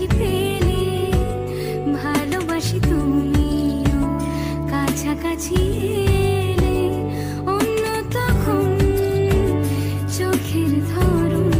কাছাকাছি পেলে ভালোবাসি তুমিও কাছাকাছি এলে অন্য তখন চোখের ধরন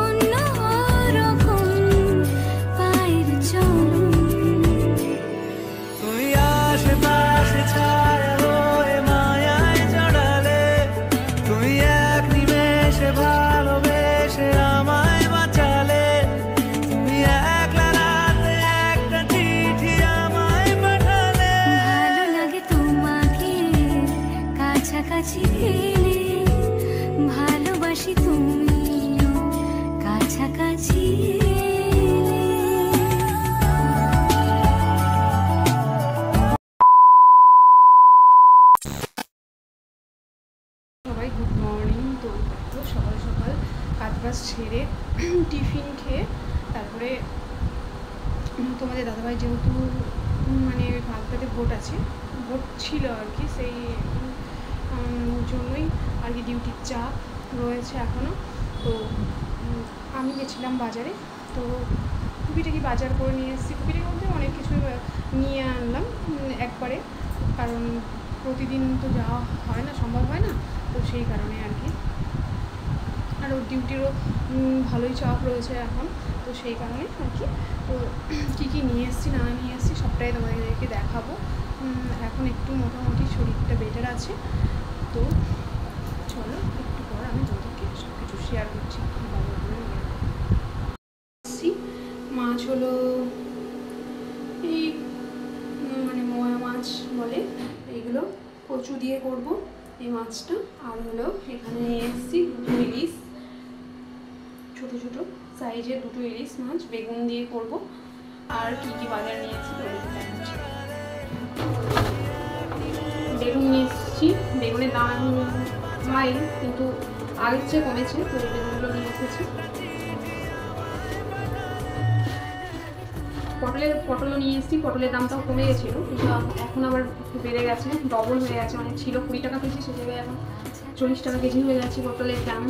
অন্য রকম পায়ের চলন তুমি আশেপাশে ছায়া হয়ে মায়ায় জড়ালে তুমি এক নিমেষে ভালোবেসে আমায় বাঁচালে তুমি একলা রাতে একটা চিঠি আমায় পাঠালে ভালো লাগে তোমাকে কাছাকাছি পেলে ভালোবাসি তুমিও কাছাকাছি এলে। সবাই গুড মর্নিং। তো দেখো সকাল সকাল কাজ বাজ ছেড়ে টিফিন খেয়ে তারপরে তোমাদের দাদাভাই যেহেতু মানে ভাগটাতে ভোট আছে, ভোট ছিল আর কি, সেই জন্যই আর কি ডিউটির চাপ রয়েছে এখনও। তো আমি গেছিলাম বাজারে, তো টুকিটাকি বাজার করে নিয়ে এসেছি। টুকিটাকির মধ্যে অনেক কিছু নিয়ে আনলাম একবারে, কারণ প্রতিদিন তো যাওয়া হয় না, সম্ভব হয় না, তো সেই কারণে আর কি। আর ওর ডিউটিরও ভালোই চাপ রয়েছে এখন, তো সেই কারণে আর কি। তো কী কী নিয়ে এসেছি না নিয়ে এসেছি সবটাই তোমাদেরকে দেখাবো। এখন একটু মোটামুটি শরীরটা বেটার আছে, তো চলো একটু পর আমি তোমাদেরকে সব কিছু শেয়ার করছি। মাছ হলো এই মানে মোয়া মাছ বলে, এইগুলো কচু দিয়ে করব এই মাছটা। আর হলো এখানে এসেছি দুটো ইলিশ, ছোটো ছোটো সাইজের দুটো ইলিশ মাছ বেগুন দিয়ে করব। আর কি কি বাজার নিয়ে এসেছি বেগুন নিয়ে এসেছি। বেগুনের দাম এখন হাই, কিন্তু আগের চেয়ে কমেছে, তো এই বেগুনগুলো নিয়ে এসেছি। পটলও নিয়ে এসেছি। পটলের দামটাও কমে গেছিলো, কিন্তু এখন আবার বেড়ে গেছে, ডবল হয়ে গেছে। মানে ছিল 20 টাকা কেজি, সে জায়গায় এখন 40 টাকা কেজি হয়ে গেছে পটলের দাম।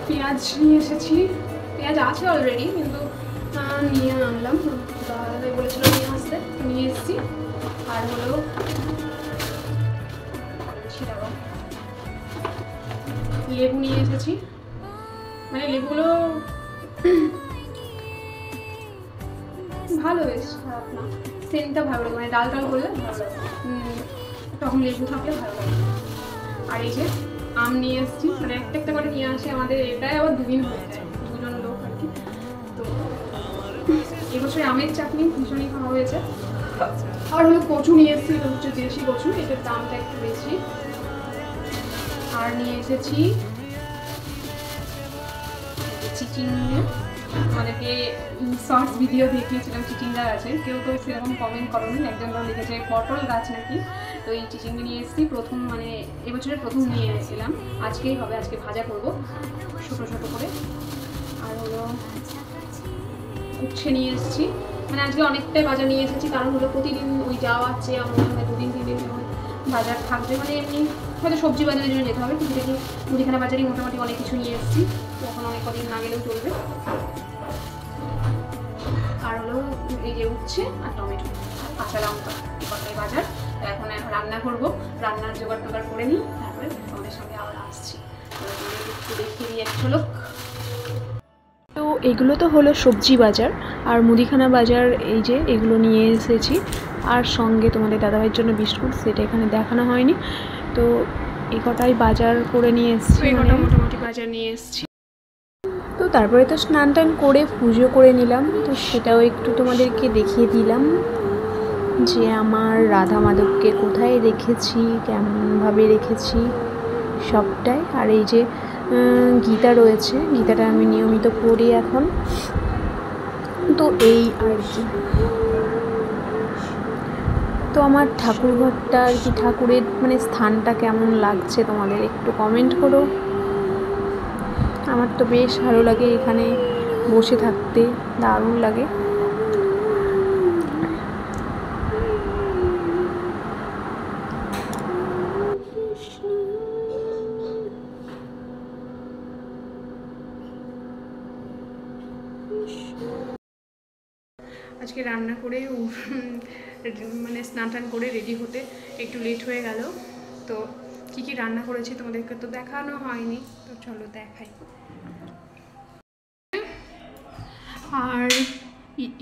পেঁয়াজ নিয়ে এসেছি। পেঁয়াজ আছে অলরেডি, কিন্তু নিয়ে আনলাম, দাদা বলেছিল নিয়ে আসতে, নিয়ে এসেছি। আর হলো লেবু নিয়ে এসেছি। মানে লেবুগুলো ভালো, বেশ খারাপ না, সেন্টটা ভালো লাগে, মানে ডাল ডাল করলে ভালো লাগে, তখন লেবু থাকলে ভালো লাগে। আর এই যে আম নিয়ে এসেছি, মানে একটা একটা করে নিয়ে আসে আমাদের, এটাই আবার 2 দিন হয়ে যায়, 2 জন লোক আর কি। তো এবছর আমের চাটনি ভীষণই খাওয়া হয়েছে। আর হলো কচু নিয়ে এসেছি, এটা হচ্ছে দেশি কচু, এটার দামটা একটু বেশি। আর নিয়ে এসেছি চিচিঙ্গা, আমাদেরকে শর্টস ভিডিও দেখিয়েছিলাম চিচিঙ্গা গাছের, কেউ কেউ সেরকম কমেন্ট করোনি, একজন লিখেছে পটল গাছ নাকি। তো এই চিচিঙ্গা নিয়ে এসেছি, প্রথম মানে এবছরের প্রথম নিয়ে এসেছিলাম, আজকেই হবে, আজকে ভাজা করব ছোটো ছোটো করে। আর হলো উচ্ছে নিয়ে এসেছি, মানে আজকে অনেকটাই বাজার নিয়ে এসেছি, কারণ হলো প্রতিদিন ওই যাওয়া আছে আমার, মানে 2 দিন 3 দিন বাজার থাকবে, মানে এমনি হয়তো সবজি বাজারের জন্য যেতে হবে, কিন্তু দেখি মুদিখানা বাজারেই মোটামুটি অনেক কিছু নিয়ে এসেছি, তখন অনেক কদিন না গেলেও চলবে। আর হলো এই যে উচ্ছে আর টমেটো, কাঁচা লঙ্কা, এই কটাই বাজার। এখন রান্না করবো, রান্নার জোগাড় টোগাড় করে নিই, তারপরে তোমাদের সঙ্গে আবার আসছি, একটু দেখিয়ে দিই এক ঝলক। তো এগুলো তো হলো সবজি বাজার, আর মুদিখানা বাজার এই যে এগুলো নিয়ে এসেছি, আর সঙ্গে তোমাদের দাদাভাইয়ের জন্য বিস্কুট, সেটা এখানে দেখানো হয়নি। তো এই কটাই বাজার করে নিয়ে এসেছি, মোটামুটি বাজার নিয়ে এসেছি। তো তারপরে তো স্নান টান করে পুজো করে নিলাম, তো সেটাও একটু তোমাদেরকে দেখিয়ে দিলাম যে আমার রাধা মাধবকে কোথায় রেখেছি, কেমনভাবে রেখেছি সবটাই। আর এই যে গীতা রয়েছে, গীতাটা আমি নিয়মিত পড়ি এখন। তো এই আর কি, তো আমার ঠাকুরঘরটা আর কি, ঠাকুরের মানে স্থানটা কেমন লাগছে তোমাদের একটু কমেন্ট করো। আমার তো বেশ ভালো লাগে এখানে বসে থাকতে, দারুণ লাগে। আজকে রান্না করে মানে স্নান টান করে রেডি হতে একটু লেট হয়ে গেল। তো কী কী রান্না করেছি তোমাদেরকে তো দেখানো হয়নি, তো চলো দেখাই। আর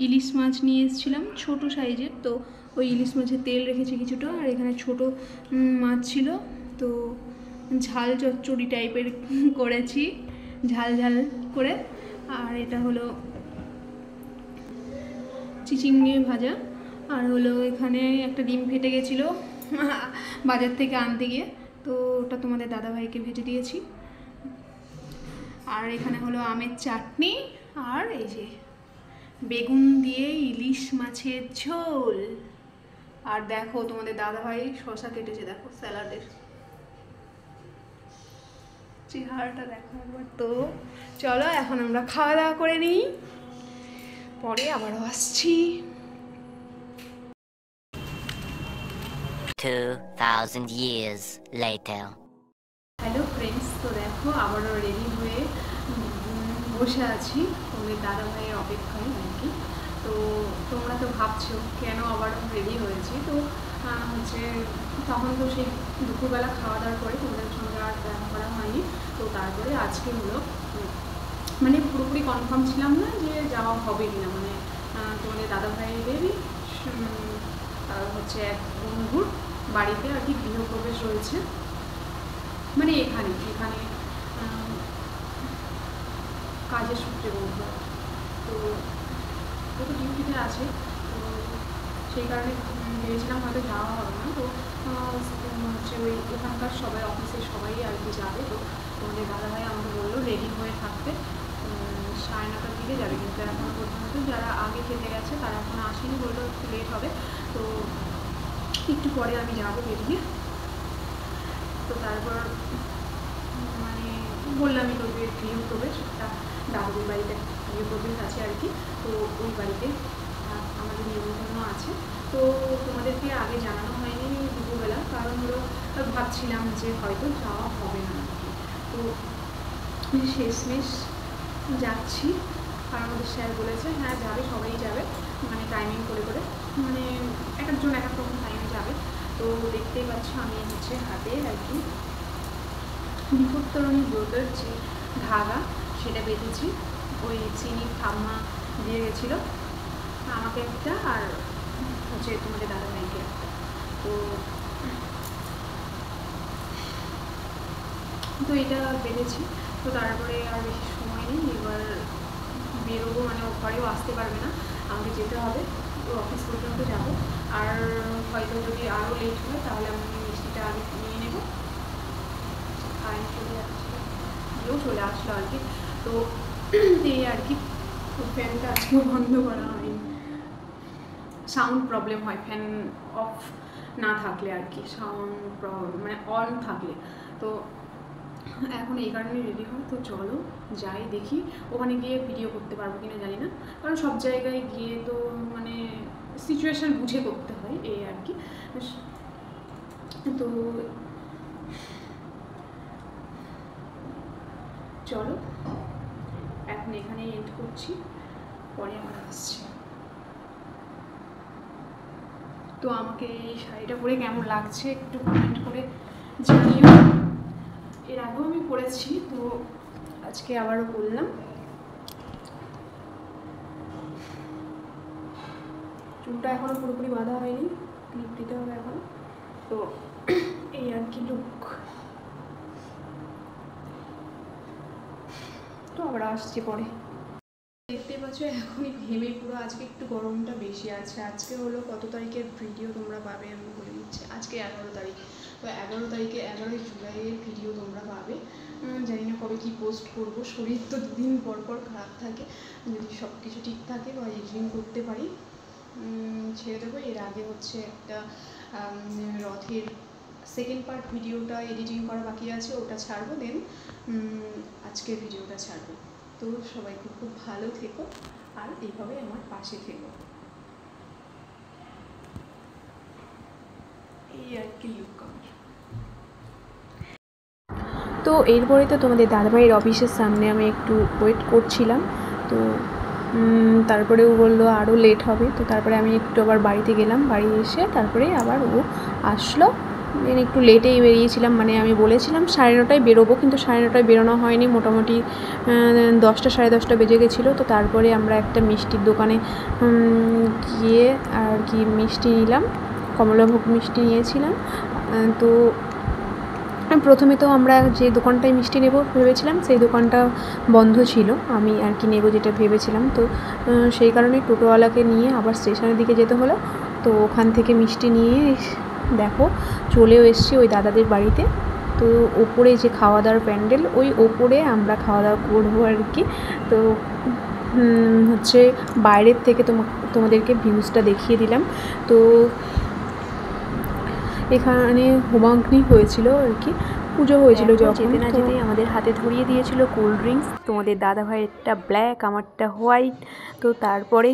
ইলিশ মাছ নিয়ে এসেছিলাম ছোটো সাইজের, তো ওই ইলিশ মাছের তেল রেখেছি কিছুটা। আর এখানে ছোটো মাছ ছিল, তো ঝাল চচ্চড়ি টাইপের করেছি, ঝাল ঝাল করে। আর এটা হলো চিচিঙ্গে ভাজা। আর হলো এখানে একটা ডিম ফেটে গেছিলো বাজার থেকে আনতে গিয়ে, তো ওটা তোমাদের দাদাভাইকে ভেজে দিয়েছি। আর এখানে হলো আমের চাটনি, আর এই যে বেগুন দিয়ে ইলিশ মাছের ঝোল। আর দেখো তোমাদের দাদাভাই শসা কেটেছে, দেখো স্যালাডের চেহারাটা দেখো একবার। তো চলো এখন আমরা খাওয়া দাওয়া করে নিই, পরে আবারও আসছি। 2000 years later. হ্যালো ফ্রেন্ডস, তো দেখো আবারও রেডি হয়ে বসে আছি তোমাদের দাদা ভাইয়ের অপেক্ষায় আর কি। তো তোমরা তো ভাবছো কেন আবারও রেডি হয়েছি। তো হচ্ছে তখন তো সেই দুপুরবেলা খাওয়া দাওয়ার পরে তোমাদের সঙ্গে আর দেখা করা হয়নি। তো তারপরে আজকে হলো মানে পুরোপুরি কনফার্ম ছিলাম না যে যাওয়া হবে কিনা, মানে তোমাদের দাদা ভাইয়েরই হচ্ছে এক বন্ধুর বাড়িতে আর কি গৃহপ্রবেশ রয়েছে, মানে এখানে কাজের সূত্রে বলবো। তো ও তো ডিউটিতে আছে, তো সেই কারণে ভেবেছিলাম হয়তো যাওয়া হবে না। তো হচ্ছে ওই ওখানকার সবাই অফিসের সবাই আর কি যাবে। তো তোমাদের দাদাভাই আমাকে বললো রেডি হয়ে থাকতে, 9:30টার দিকে যাবে। কিন্তু এখনও পর্যন্ত যারা আগে খেতে গেছে তারা এখনও আসেনি, বললো একটু লেট হবে। তো একটু পরে আমি যাবো বেরিয়ে। তো তারপর মানে বললামই তো যে গৃহপ্রবেশ, একটা দাদুর বাড়িতে গৃহপ্রবেশ আছে আর কি। তো ওই বাড়িতে আমাদের নিমন্ত্রণ আছে। তো তোমাদেরকে আগে জানানো হয়নি দুপুরবেলা, কারণ হলো ভাবছিলাম যে হয়তো যাওয়া হবে না আর কি। তো শেষমেশ যাচ্ছি। আর আমাদের স্যার বলেছে হ্যাঁ যাবে, সবাই যাবে, মানে টাইমিং করে করে, মানে এক একজন এক এক রকম টাইমে যাবে। তো দেখতেই পাচ্ছ আমি হচ্ছে হাতে আর কি বিপত্তরণী ব্রতের যে ধাগা সেটা বেঁধেছি। ওই চিনির ঠাম্মা দিয়ে গেছিলো আমাকে একটা, আর হচ্ছে তোমাদের দাদা ভাইকে একটা। তো এটা বেঁধেছি। তো তারপরে আর বেশি সময় নেই, এবার বেরোবো, মানে ও ঘরেও আসতে পারবে না, আমাকে যেতে হবে, অফিস পর্যন্ত যাব। আর হয়তো যদি আরও লেট হয় তাহলে আমি মিষ্টিটা আগে নিয়ে নেবো। কারেন্ট চলে যাচ্ছে, চলে আসলো আর কি। তো এই আর কি, ফ্যানটা আজকেও বন্ধ করা হয়নি, সাউন্ড প্রবলেম হয় ফ্যান অফ না থাকলে আর কি, সাউন্ড মানে অন থাকলে। তো এখন এই কারণে রেডি হয়। তো চলো যাই, দেখি ওখানে গিয়ে ভিডিও করতে পারবো কিনা জানি না, কারণ সব জায়গায় গিয়ে তো মানে সিচুয়েশান বুঝে করতে হয় এই আর কি। তো চলো এখন এখানে এন্ড করছি, পরে আমার আসছে। তো আমাকে এই শাড়িটা পরে কেমন লাগছে একটু কমেন্ট করে জানিও। এর আগেও আমি পরেছি, তো আজকে আবারও বললাম। চুলটা এখনও পুরোপুরি বাঁধা হয়নি, ক্লিপ দিতে হবে এখন। তো এই আর কি লুক। তো আবার আসছি পরে। দেখতে পাচ্ছ এখনই ঘেমে পুরো, আজকে একটু গরমটা বেশি আছে। আজকে হলো কত তারিখের ভিডিও তোমরা পাবে আমি বলে দিচ্ছি, আজকে 11 তারিখ। তো 11 তারিখে 11 জুলাইয়ের ভিডিও তোমরা পাবে। জানি না কবে কী পোস্ট করব, শরীর তো দুদিন পর পর খারাপ থাকে, যদি সব কিছু ঠিক থাকে বা এডিটিং করতে পারি ছেড়ে দেবো। এর আগে হচ্ছে একটা রথের সেকেন্ড পার্ট ভিডিওটা এডিটিং করা বাকি আছে, ওটা ছাড়বো, দেন আজকের ভিডিওটা ছাড়বো। তো সবাই খুব ভালো থেকো আর এইভাবে আমার পাশে থেকো, এই আর কি লুক আমার। তো এরপরে তো তোমাদের দাদাভাইয়ের অফিসের সামনে আমি একটু ওয়েট করছিলাম। তো তারপরে ও বললো আরও লেট হবে, তো তারপরে আমি একটু আবার বাড়িতে গেলাম, বাড়ি এসে তারপরে আবার ও আসলো। একটু লেটেই বেরিয়েছিলাম, মানে আমি বলেছিলাম 9:30টায় বেরোবো, কিন্তু 9:30টায় বেরোনো হয়নি, মোটামুটি 10টা 10:30 বেজে গেছিলো। তো তারপরে আমরা একটা মিষ্টির দোকানে গিয়ে আর কি মিষ্টি নিলাম, কমলাভোগ মিষ্টি নিয়েছিলাম। তো প্রথমে তো আমরা যে দোকানটায় মিষ্টি নেব ভেবেছিলাম সেই দোকানটা বন্ধ ছিল, আমি আর কি নেব যেটা ভেবেছিলাম। তো সেই কারণে টোটোওয়ালাকে নিয়ে আবার স্টেশনের দিকে যেতে হলো। তো ওখান থেকে মিষ্টি নিয়ে দেখো চলেও এসেছি ওই দাদাদের বাড়িতে। তো ওপরে যে খাওয়া দাওয়ার প্যান্ডেল, ওই ওপরে আমরা খাওয়া দাওয়া করবো আর কি। তো হচ্ছে বাইরের থেকে তোমাদেরকে ভিউজটা দেখিয়ে দিলাম। তো এখানে হোমাগ্নি হয়েছিল আর কি, পুজো হয়েছিল যখন। যেতে না যেতেই আমাদের হাতে ধরিয়ে দিয়েছিল কোল্ড ড্রিঙ্কস, তোমাদের দাদা ভাইয়েরটা ব্ল্যাক, আমারটা হোয়াইট। তো তারপরে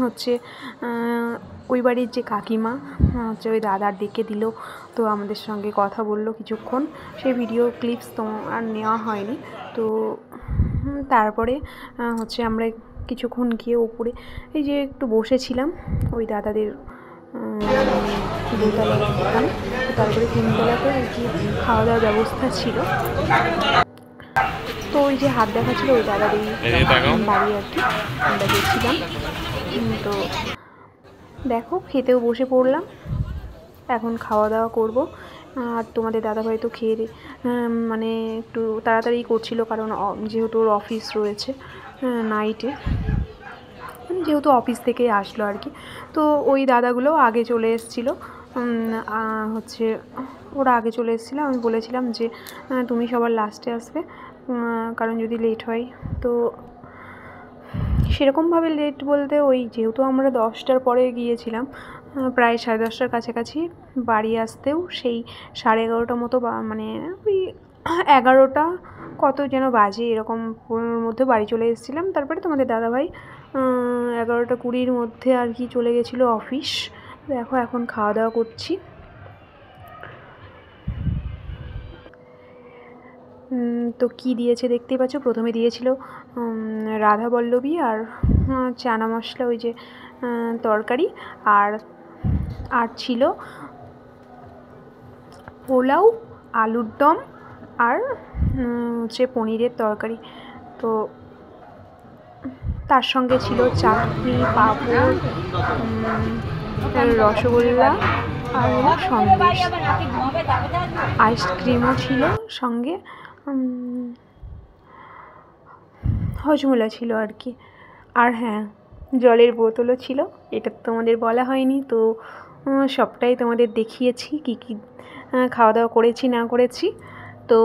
হচ্ছে ওই বাড়ির যে কাকিমা হচ্ছে ওই দাদার ডেকে দিল, তো আমাদের সঙ্গে কথা বললো কিছুক্ষণ, সেই ভিডিও ক্লিপস তো আর নেওয়া হয়নি। তো তারপরে হচ্ছে আমরা কিছুক্ষণ গিয়ে ওপরে এই যে একটু বসেছিলাম ওই দাদাদের দোতলার দোকানে। তারপরে 3তলাতে আর কি খাওয়া দাওয়ার ব্যবস্থা ছিল। তো ওই যে হাত দেখা ছিল ওই দাদাদের বাড়ি আর কি আমরা গেছিলাম। তো দেখো খেতেও বসে পড়লাম, এখন খাওয়া দাওয়া করব। আর তোমাদের দাদাভাই তো খেয়ে মানে একটু তাড়াতাড়ি করছিল, কারণ যেহেতু ওর অফিস রয়েছে নাইটে, যেহেতু অফিস থেকে আসলো আর কি। তো ওই দাদাগুলো আগে চলে এসেছিলো, হচ্ছে ওরা আগে চলে এসেছিলো। আমি বলেছিলাম যে তুমি সবার লাস্টে আসবে, কারণ যদি লেট হয়। তো সেরকমভাবে লেট বলতে ওই যেহেতু আমরা 10টার পরে গিয়েছিলাম, প্রায় 10:30টার কাছাকাছি, বাড়ি আসতেও সেই 11:30 মতো, মানে ওই 11টা কত যেন বাজে, এরকম মধ্যে বাড়ি চলে এসেছিলাম। তারপরে তোমাদের দাদাভাই 11:20 মধ্যে আর কি চলে গেছিলো অফিস। দেখো এখন খাওয়া দাওয়া করছি। তো কি দিয়েছে দেখতেই পাচ্ছ, প্রথমে দিয়েছিল রাধা বল্লভী আর চানা মশলা ওই যে তরকারি, আর ছিল পোলাও, আলুর দম আর হচ্ছে পনিরের তরকারি। তো তার সঙ্গে ছিল চাটনি, পাঁপড়, রসগোল্লা আর সন্দেশ, আইসক্রিমও ছিল সঙ্গে, হজমোলা ছিল আর কি। আর হ্যাঁ, জলের বোতলও ছিল, এটা তোমাদের বলা হয়নি। তো সবটাই তোমাদের দেখিয়েছি কি কি খাওয়া দাওয়া করেছি না করেছি। তো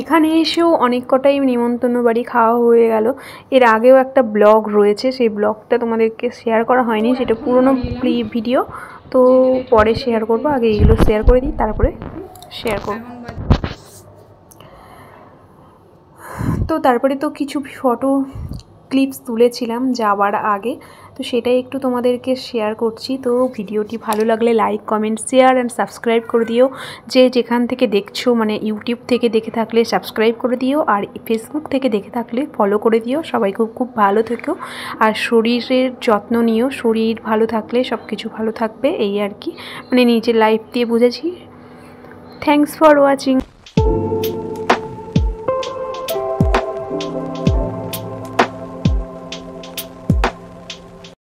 এখানে এসেও অনেক কটাই নিমন্ত্রণ বাড়ি খাওয়া হয়ে গেল। এর আগেও একটা ব্লগ রয়েছে, সেই ব্লগটা তোমাদেরকে শেয়ার করা হয়নি, সেটা পুরনো ভিডিও। তো পরে শেয়ার করব, আগে এইগুলো শেয়ার করে দিই তারপরে শেয়ার করব। তো তারপরে তো কিছু ফটো ক্লিপস তুলেছিলাম যাওয়ার আগে, তো সেটাই একটু তোমাদেরকে শেয়ার করছি। তো ভিডিওটি ভালো লাগলে like, comment, share and subscribe করে দিও। যে যেখান থেকে দেখছো, মানে ইউটিউব থেকে দেখে থাকলে সাবস্ক্রাইব করে দিও, আর ফেসবুক থেকে দেখে থাকলে ফলো করে দিও। সবাই খুব খুব ভালো থেকো, আর শরীরের যত্ন নিও। শরীর ভালো থাকলে সব কিছু ভালো থাকবে, এই আর কি, মানে নিজের লাইফ দিয়ে বুঝেছি। Thanks for watching.